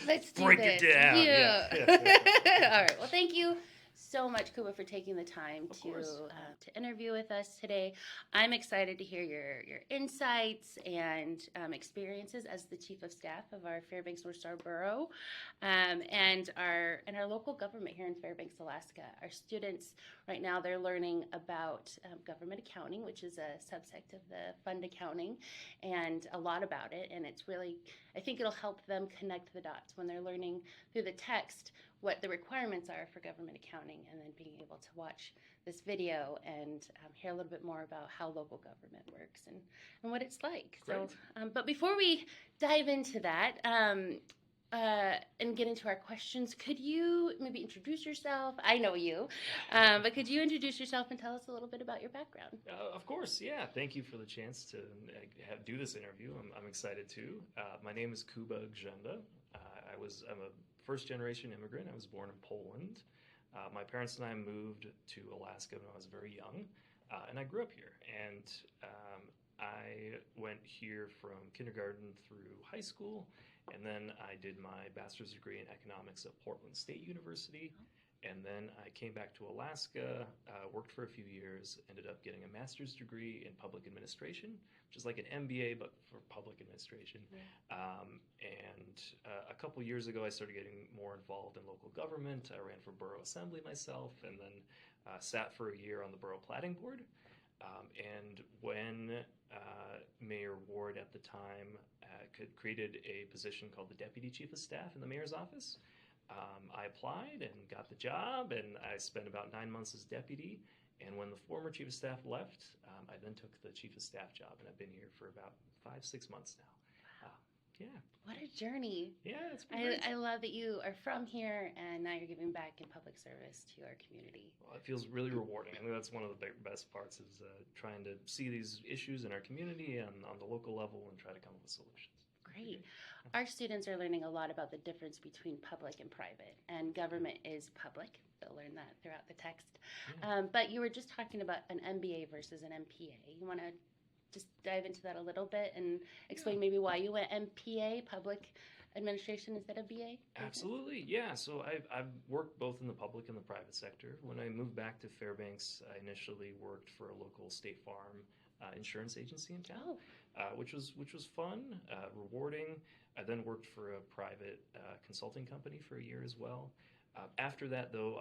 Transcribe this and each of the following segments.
Let's do break it this. down. Yeah, Yeah. yeah, All right. Well, thank you so much, Kuba, for taking the time of course. to interview with us today. I'm excited to hear your insights and experiences as the chief of staff of our Fairbanks North Star Borough, and our local government here in Fairbanks, Alaska. Our students right now they're learning about government accounting, which is a subsect of the fund accounting, and a lot about it. And it's really, I think it'll help them connect the dots when they're learning through the text what the requirements are for government accounting, and then being able to watch this video and hear a little bit more about how local government works and what it's like. Great. But before we dive into that, and get into our questions, could you maybe introduce yourself? I know you, but could you introduce yourself and tell us a little bit about your background? Of course, yeah. Thank you for the chance to do this interview. I'm excited too. My name is Kuba Grzeda. I'm a first generation immigrant. I was born in Poland. My parents and I moved to Alaska when I was very young, and I grew up here. And I went here from kindergarten through high school, and then I did my bachelor's degree in economics at Portland State University. And then I came back to Alaska, worked for a few years, ended up getting a master's degree in public administration, which is like an MBA but for public administration. Yeah. And a couple years ago, I started getting more involved in local government. I ran for borough assembly myself, and then sat for a year on the borough platting board. And when Mayor Ward at the time created a position called the Deputy Chief of Staff in the Mayor's office, I applied and got the job, and I spent about 9 months as deputy. And when the former chief of staff left, I then took the chief of staff job, and I've been here for about 5-6 months now. Yeah. What a journey. Yeah, it's been great. I love that you are from here and now you're giving back in public service to our community. Well, it feels really rewarding. I think that's one of the best parts is trying to see these issues in our community and on the local level and try to come up with solutions. Great. Our students are learning a lot about the difference between public and private, and government is public. They'll learn that throughout the text. Yeah. But you were just talking about an MBA versus an MPA. You want to just dive into that a little bit and explain maybe why you went MPA, public administration, instead of BA? Absolutely, yeah. So I've worked both in the public and the private sector. When I moved back to Fairbanks, I initially worked for a local State Farm insurance agency in town, which was fun, rewarding. I then worked for a private consulting company for a year as well. After that, though,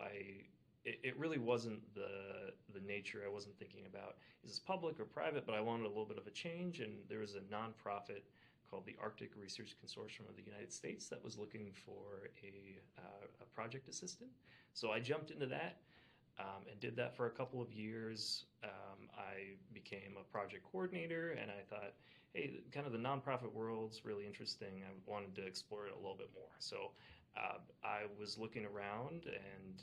it really wasn't the nature. I wasn't thinking about is this public or private, but I wanted a little bit of a change, and there was a nonprofit called the Arctic Research Consortium of the United States that was looking for a project assistant. So I jumped into that and did that for a couple of years. I became a project coordinator, and I thought, hey, kind of the nonprofit world's really interesting. I wanted to explore it a little bit more. So I was looking around and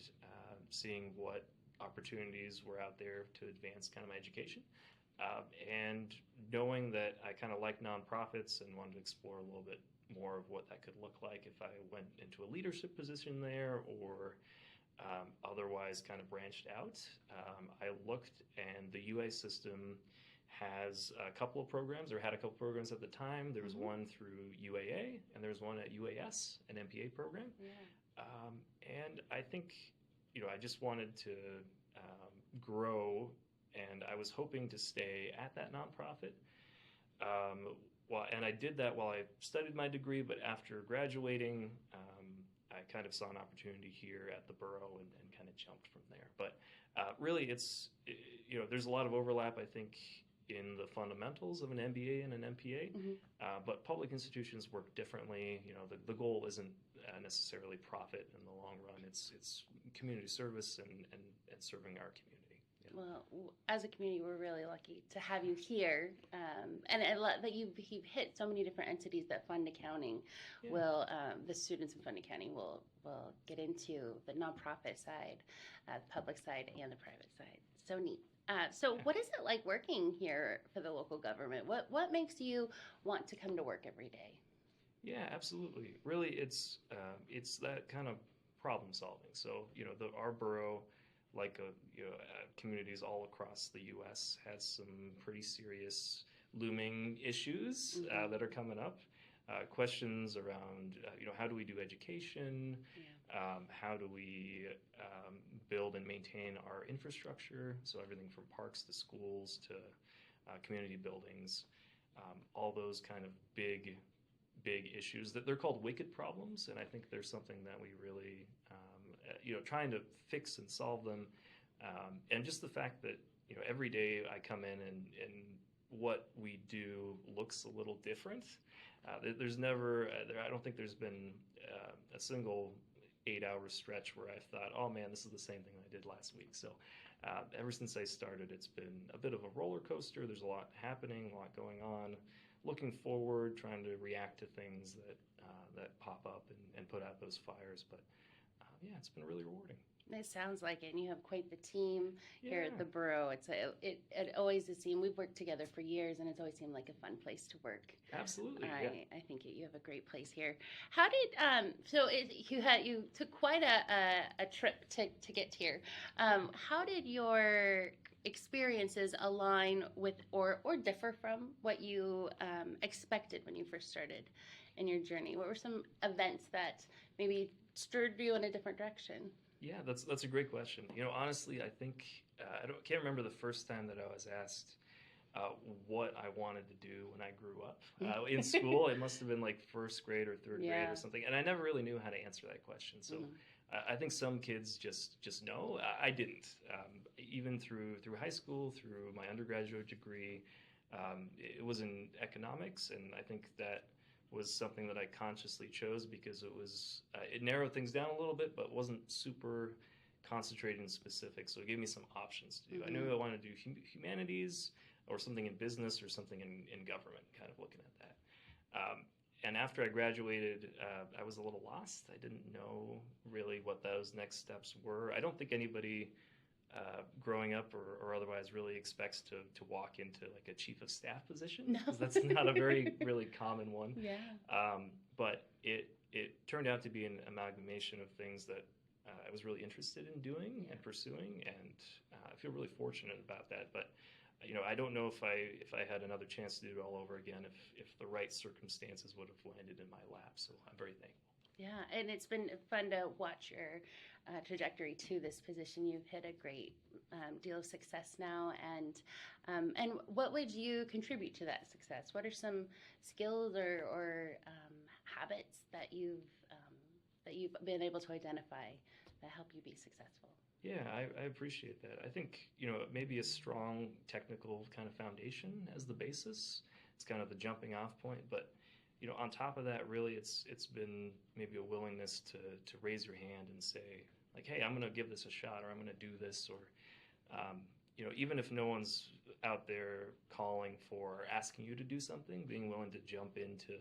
seeing what opportunities were out there to advance kind of my education. And knowing that I kind of like nonprofits and wanted to explore a little bit more of what that could look like if I went into a leadership position there or otherwise kind of branched out. I looked, and the UA system has a couple of programs, or had a couple of programs at the time. There was one through UAA, and there was one at UAS, an MPA program. Yeah. And I think, I just wanted to grow, and I was hoping to stay at that nonprofit. And I did that while I studied my degree, but after graduating, I kind of saw an opportunity here at the Borough and kind of jumped from there. But really, there's a lot of overlap, I think, in the fundamentals of an MBA and an MPA, but public institutions work differently. The goal isn't necessarily profit in the long run. It's community service and serving our community. Well, as a community, we're really lucky to have you here, and that you've hit so many different entities that fund accounting will, the students in fund accounting will get into the nonprofit side, the public side, and the private side. So neat. So what is it like working here for the local government? What makes you want to come to work every day? Yeah, absolutely. Really, it's that kind of problem solving. So our borough, like communities all across the U.S., has some pretty serious looming issues that are coming up. questions around, how do we do education? How do we build and maintain our infrastructure? So everything from parks to schools to community buildings, all those kind of big issues that they're called wicked problems, and I think there's something that we really, trying to fix and solve them, and just the fact that every day I come in and what we do looks a little different. There's never, I don't think there's been a single 8-hour stretch where I've thought, oh man, this is the same thing I did last week. So ever since I started, it's been a bit of a roller coaster. There's a lot happening, a lot going on. Looking forward, trying to react to things that pop up and put out those fires. But it's been really rewarding. It sounds like it, and you have quite the team here Yeah. at the Borough. It always has seemed, we've worked together for years, and it's always seemed like a fun place to work. Absolutely. I think you have a great place here. How did you took quite a trip to get here? How did your experiences align with or differ from what you expected when you first started in your journey? What were some events that maybe stirred you in a different direction? Yeah, that's a great question. Honestly, I think can't remember the first time that I was asked what I wanted to do when I grew up in school. It must have been like first grade or third grade or something, and I never really knew how to answer that question. So I think some kids just know. I didn't. Even through high school, through my undergraduate degree, it was in economics, and I think that was something that I consciously chose because it narrowed things down a little bit, but wasn't super concentrated and specific. So it gave me some options to do. I knew I wanted to do humanities or something in business or something in government, kind of looking at that. And after I graduated, I was a little lost. I didn't know really what those next steps were. I don't think anybody growing up or otherwise really expects to walk into like a chief of staff position, because that's not a very really common one. But it turned out to be an amalgamation of things that I was really interested in doing and pursuing, and I feel really fortunate about that. But I don't know if I had another chance to do it all over again, if the right circumstances would have landed in my lap. So I'm very thankful. Yeah, and it's been fun to watch your trajectory to this position. You've hit a great deal of success now, and what would you contribute to that success? What are some skills or habits that you've been able to identify that help you be successful? Yeah, I appreciate that. I think, maybe a strong technical kind of foundation as the basis. It's kind of the jumping off point, but on top of that, really, it's been maybe a willingness to raise your hand and say, like, hey, I'm going to give this a shot, or I'm going to do this, or even if no one's out there calling for asking you to do something, being willing to jump into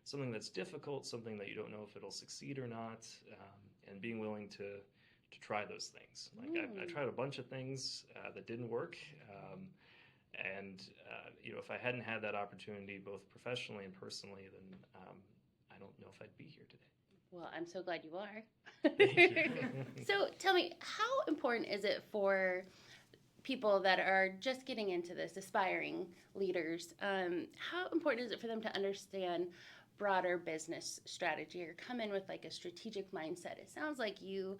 something that's difficult, something that you don't know if it'll succeed or not, and being willing to try those things. Like I tried a bunch of things that didn't work. And if I hadn't had that opportunity, both professionally and personally, then I don't know if I'd be here today. Well, I'm so glad you are. Thank you. So tell me, how important is it for people that are just getting into this, aspiring leaders, how important is it for them to understand broader business strategy or come in with like a strategic mindset? It sounds like you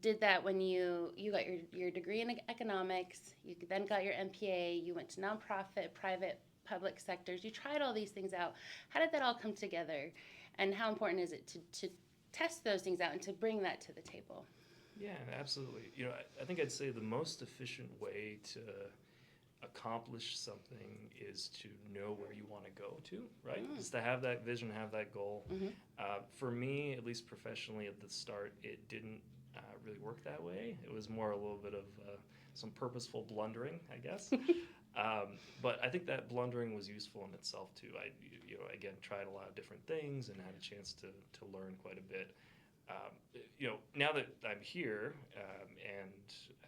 did that when you got your degree in economics, you then got your MPA, you went to nonprofit, private, public sectors, you tried all these things out. How did that all come together? And how important is it to test those things out and to bring that to the table? Yeah, absolutely. I think I'd say the most efficient way to accomplish something is to know where you want to go to, right? Is to have that vision, have that goal. For me, at least professionally at the start, it didn't really work that way. It was more a little bit of some purposeful blundering, I guess. But I think that blundering was useful in itself too. I, again, tried a lot of different things and had a chance to learn quite a bit. Now that I'm here and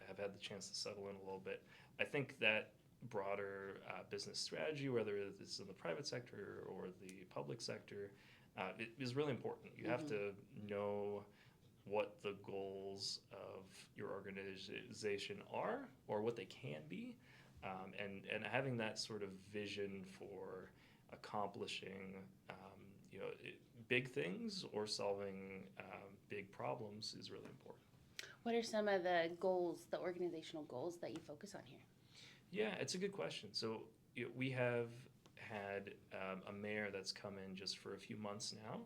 have had the chance to settle in a little bit, I think that broader business strategy, whether it's in the private sector or the public sector, it is really important. You have to know what the goals of your organization are or what they can be, and having that sort of vision for accomplishing big things or solving big problems is really important. What are some of the goals, the organizational goals that you focus on here? Yeah, it's a good question. So we have had a mayor that's come in just for a few months now,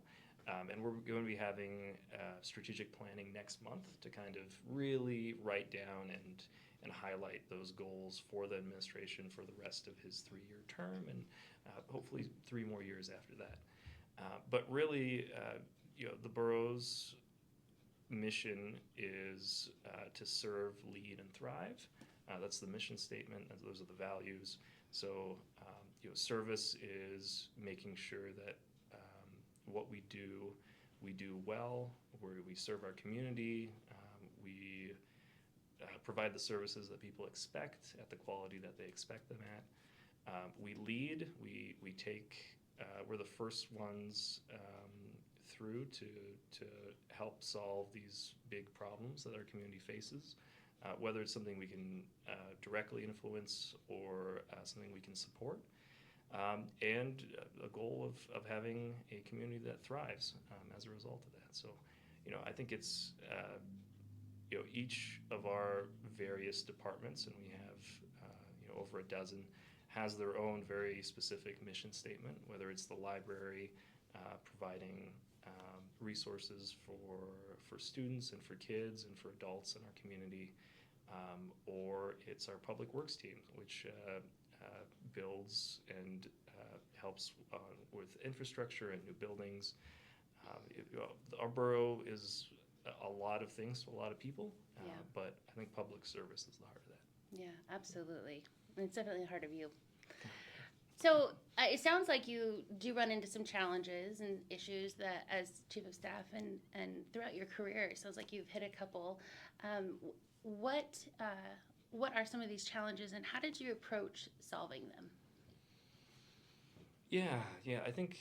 and we're going to be having strategic planning next month to kind of really write down and highlight those goals for the administration for the rest of his 3-year term, and hopefully 3 more years after that. But really, the borough's mission is to serve, lead, and thrive. That's the mission statement. Those are the values. So, service is making sure that what we do well, where we serve our community, we provide the services that people expect at the quality that they expect them at. We lead. We take. We're the first ones through to help solve these big problems that our community faces. Whether it's something we can directly influence or something we can support, and a goal of having a community that thrives as a result of that. So, I think it's each of our various departments, and we have over a dozen, has their own very specific mission statement. Whether it's the library providing resources for students and for kids and for adults in our community. Or it's our public works team, which builds and helps with infrastructure and new buildings. Our borough is a lot of things to a lot of people, but I think public service is the heart of that. Yeah, absolutely. And it's definitely the heart of you. So it sounds like you do run into some challenges and issues that as chief of staff and throughout your career, it sounds like you've hit a couple. What are some of these challenges, and how did you approach solving them? Yeah. I think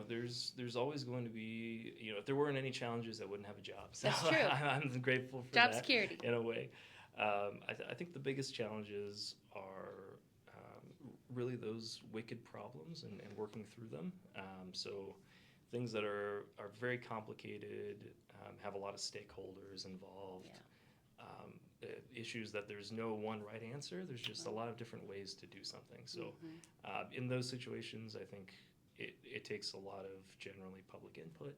there's always going to be if there weren't any challenges, I wouldn't have a job. So That's true. I'm grateful for Job that security in a way. I think the biggest challenges are really those wicked problems and working through them. So things that are very complicated, have a lot of stakeholders involved. Issues that there's no one right answer. There's just a lot of different ways to do something. So in those situations, I think it takes a lot of generally public input.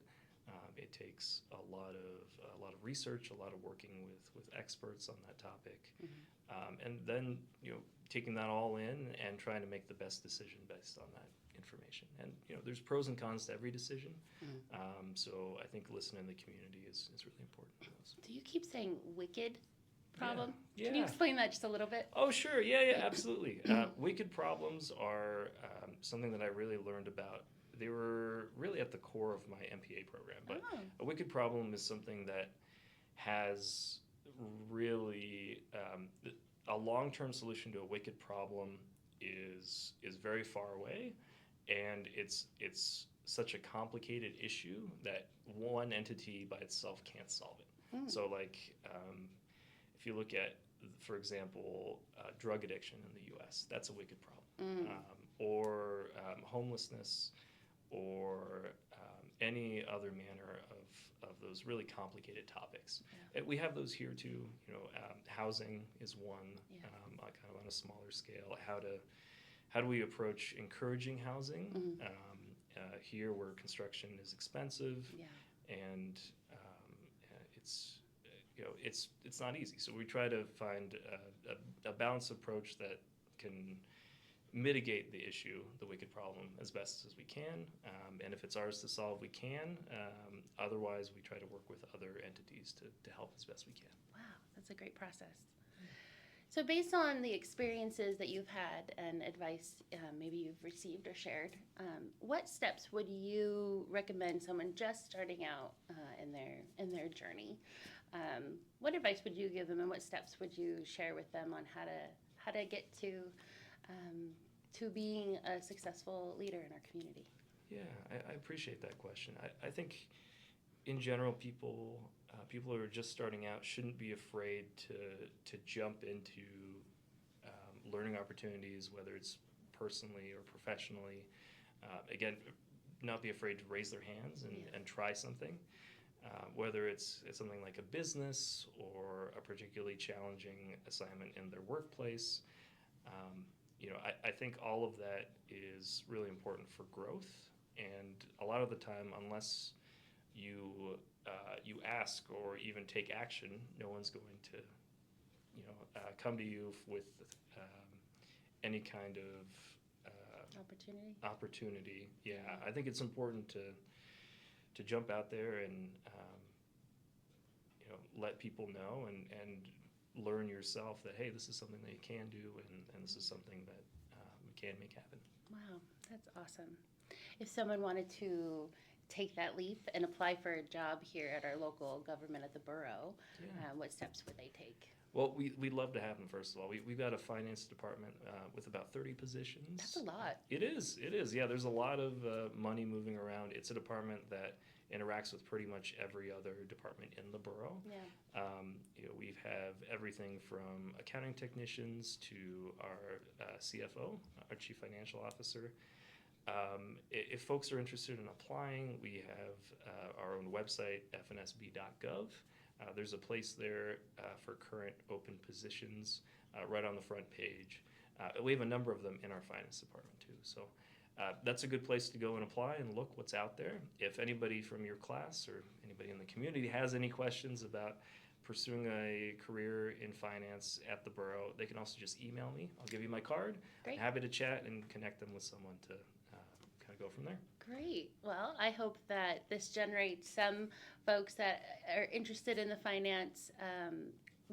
It takes a lot of research, a lot of working with experts on that topic, and then taking that all in and trying to make the best decision based on that information. And there's pros and cons to every decision. So I think listening to the community is really important. Do you keep saying wicked problem? Yeah. Can you explain that just a little bit? Oh, sure. Yeah, absolutely. Wicked problems are something that I really learned about. They were really at the core of my MPA program. But a wicked problem is something that has really a long-term solution to a wicked problem is very far away, and it's such a complicated issue that one entity by itself can't solve it. So if you look at, for example, drug addiction in the U.S., that's a wicked problem. Or homelessness, or any other manner of those really complicated topics. We have those here too. Housing is one, kind of on a smaller scale. How do we approach encouraging housing here where construction is expensive, and it's not easy. So we try to find a balanced approach that can mitigate the issue, the wicked problem, as best as we can. And if it's ours to solve, we can. Otherwise, we try to work with other entities to help as best we can. Wow, that's a great process. So based on the experiences that you've had and advice maybe you've received or shared, what steps would you recommend someone just starting out in their journey? What advice would you give them, and what steps would you share with them on how to get to being a successful leader in our community? Yeah, I appreciate that question. I think in general, people who are just starting out shouldn't be afraid to jump into learning opportunities, whether it's personally or professionally. Again, not be afraid to raise their hands and, Yeah. and try something, whether it's something like a business or a particularly challenging assignment in their workplace. I think all of that is really important for growth. And a lot of the time, unless you ask or even take action, no one's going to come to you with any kind of opportunity. Yeah, I think it's important to jump out there and let people know and learn yourself that, hey, this is something that you can do, and this is something that we can make happen. Wow, that's awesome. If someone wanted to take that leap and apply for a job here at our local government at the borough, what steps would they take? Well, we'd love to have them, first of all. We've got a finance department with about 30 positions. That's a lot. It is. Yeah, there's a lot of money moving around. It's a department that interacts with pretty much every other department in the borough. Yeah. We have everything from accounting technicians to our CFO, our Chief Financial Officer. If folks are interested in applying, we have our own website, fnsb.gov. There's a place there for current open positions right on the front page. We have a number of them in our finance department too. So that's a good place to go and apply and look what's out there. If anybody from your class or anybody in the community has any questions about pursuing a career in finance at the borough, they can also just email me. I'll give you my card. Great. I'm happy to chat and connect them with someone to kind of go from there. Great. Well, I hope that this generates some folks that are interested in the finance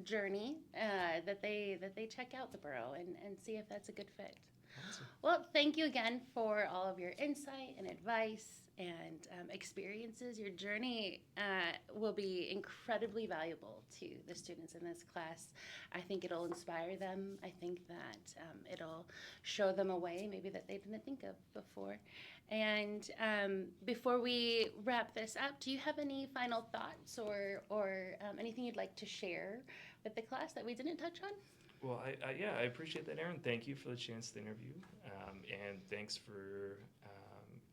journey, that they check out the borough and see if that's a good fit. Awesome. Well, thank you again for all of your insight and advice and experiences. Your journey will be incredibly valuable to the students in this class. I think it'll inspire them. I think that it'll show them a way maybe that they didn't think of before. And before we wrap this up, do you have any final thoughts or anything you'd like to share with the class that we didn't touch on? Well, I appreciate that, Erin. Thank you for the chance to interview, and thanks for,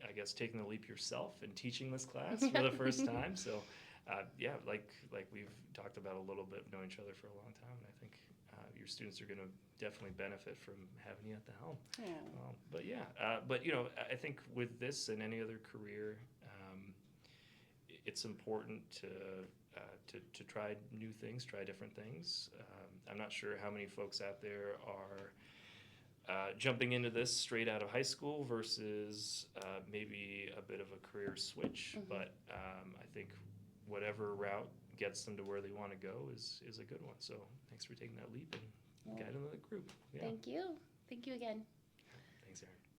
I guess, taking the leap yourself and teaching this class for the first time. So, like we've talked about a little bit, knowing each other for a long time, and I think your students are going to definitely benefit from having you at the helm. Yeah. But I think with this and any other career, it's important to try new things, try different things. I'm not sure how many folks out there are jumping into this straight out of high school versus maybe a bit of a career switch. Mm-hmm. But I think whatever route gets them to where they want to go is a good one. So thanks for taking that leap and guiding the group. Yeah. Thank you. Thank you again. Thanks, Erin.